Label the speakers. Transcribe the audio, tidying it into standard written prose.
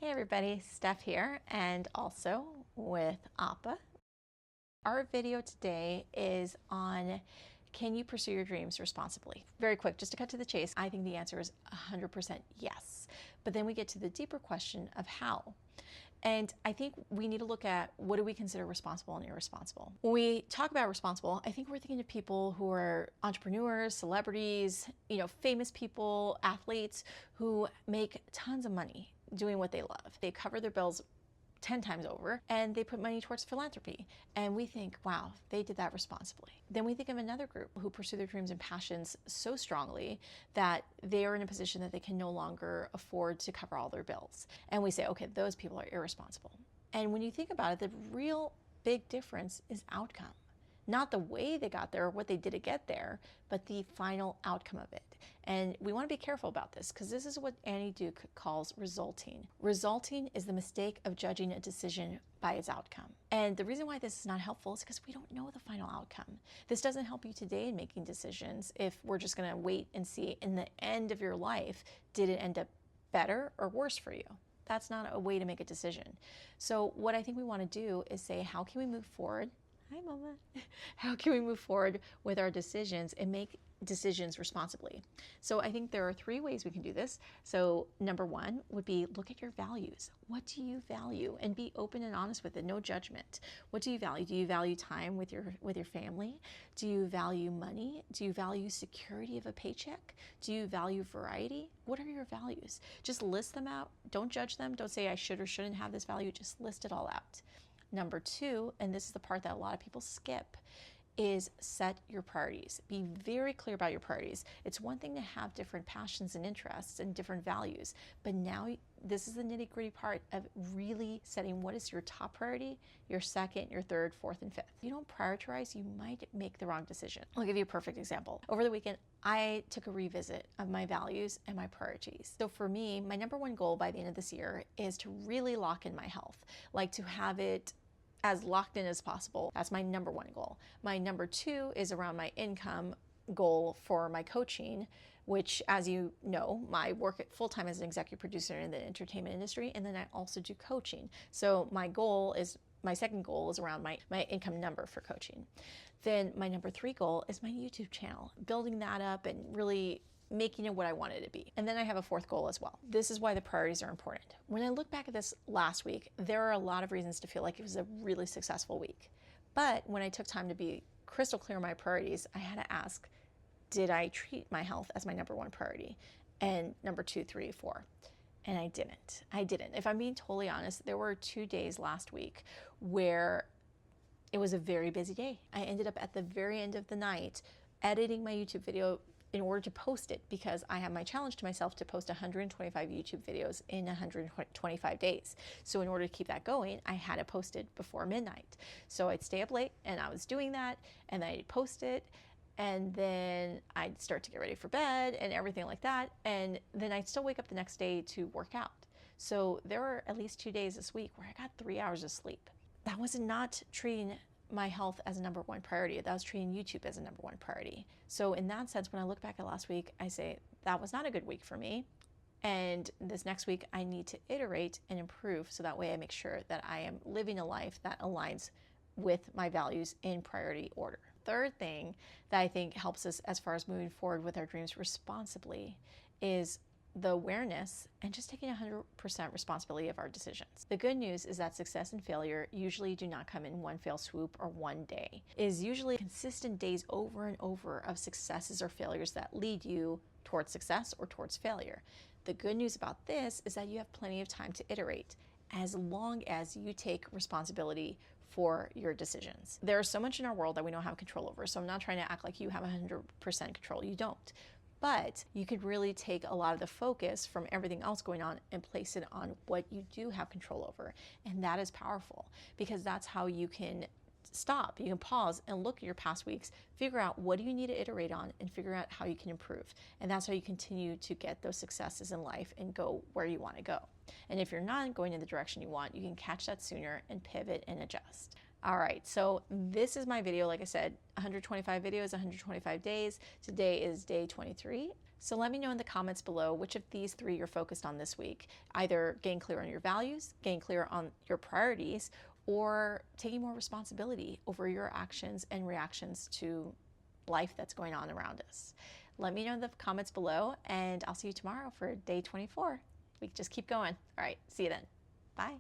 Speaker 1: Hey everybody, Steph here, and also with Appa. Our video today is on can you pursue your dreams responsibly? Very quick, just to cut to the chase, I think the answer is 100% yes. But then we get to the deeper question of how. And I think we need to look at what do we consider responsible and irresponsible. When we talk about responsible, I think we're thinking of people who are entrepreneurs, celebrities, famous people, athletes who make tons of money doing what they love. They cover their bills 10 times over and they put money towards philanthropy. And we think, wow, they did that responsibly. Then we think of another group who pursue their dreams and passions so strongly that they are in a position that they can no longer afford to cover all their bills. And we say, okay, those people are irresponsible. And when you think about it, the real big difference is outcome. Not the way they got there or what they did to get there, but the final outcome of it. And we want to be careful about this because this is what Annie Duke calls resulting. Resulting is the mistake of judging a decision by its outcome. And the reason why this is not helpful is because we don't know the final outcome. This doesn't help you today in making decisions if we're just going to wait and see in the end of your life, did it end up better or worse for you? That's not a way to make a decision. So what I think we want to do is say, how can we move forward? Hi, Mama. How can we move forward with our decisions and make decisions responsibly? So I think there are 3 ways we can do this. So number 1 would be look at your values. What do you value? And be open and honest with it, no judgment. What do you value? Do you value time with your family? Do you value money? Do you value security of a paycheck? Do you value variety? What are your values? Just list them out. Don't judge them. Don't say I should or shouldn't have this value. Just list it all out. Number 2, and this is the part that a lot of people skip, is set your priorities. Be very clear about your priorities. It's one thing to have different passions and interests and different values, but now this is the nitty-gritty part of really setting what is your top priority, your second, your third, fourth, and fifth. If you don't prioritize, you might make the wrong decision. I'll give you a perfect example. Over the weekend, I took a revisit of my values and my priorities. So for me, my number 1 goal by the end of this year is to really lock in my health, like to have it as locked in as possible. That's my number 1 goal. My number 2 is around my income goal for my coaching, which, as you know, I work full-time as an executive producer in the entertainment industry, and then I also do coaching. So my second goal is around my income number for coaching. Then my number 3 goal is my YouTube channel, building that up and really making it what I want it to be. And then I have a 4th goal as well. This is why the priorities are important. When I look back at this last week, there are a lot of reasons to feel like it was a really successful week. But when I took time to be crystal clear on my priorities, I had to ask, did I treat my health as my number 1 priority? And number 2, 3, 4. And I didn't. If I'm being totally honest, there were 2 days last week where it was a very busy day. I ended up at the very end of the night editing my YouTube video in order to post it, because I have my challenge to myself to post 125 YouTube videos in 125 days. So in order to keep that going, I had to post it before midnight. So I'd stay up late and I was doing that, and then I'd post it, and then I'd start to get ready for bed and everything like that. And then I'd still wake up the next day to work out. So there were at least 2 days this week where I got 3 hours of sleep. That was not treating my health as a number 1 priority. That was treating YouTube as a number 1 priority. So in that sense, when I look back at last week, I say that was not a good week for me. And this next week, I need to iterate and improve so that way I make sure that I am living a life that aligns with my values in priority order. Third thing that I think helps us as far as moving forward with our dreams responsibly is the awareness and just taking 100% responsibility of our decisions. The good news is that success and failure usually do not come in one fell swoop or one day. It is usually consistent days over and over of successes or failures that lead you towards success or towards failure. The good news about this is that you have plenty of time to iterate, as long as you take responsibility for your decisions. There's so much in our world that we don't have control over, so I'm not trying to act like you have 100% control. You don't. But you could really take a lot of the focus from everything else going on and place it on what you do have control over. And that is powerful, because that's how you can stop, you can pause and look at your past weeks, figure out what do you need to iterate on, and figure out how you can improve. And that's how you continue to get those successes in life and go where you want to go. And if you're not going in the direction you want, you can catch that sooner and pivot and adjust. All right, so this is my video. Like I said, 125 videos, 125 days. Today is day 23. So let me know in the comments below which of these three you're focused on this week. Either getting clear on your values, getting clear on your priorities, or taking more responsibility over your actions and reactions to life that's going on around us. Let me know in the comments below, and I'll see you tomorrow for day 24. We just keep going. All right, see you then. Bye.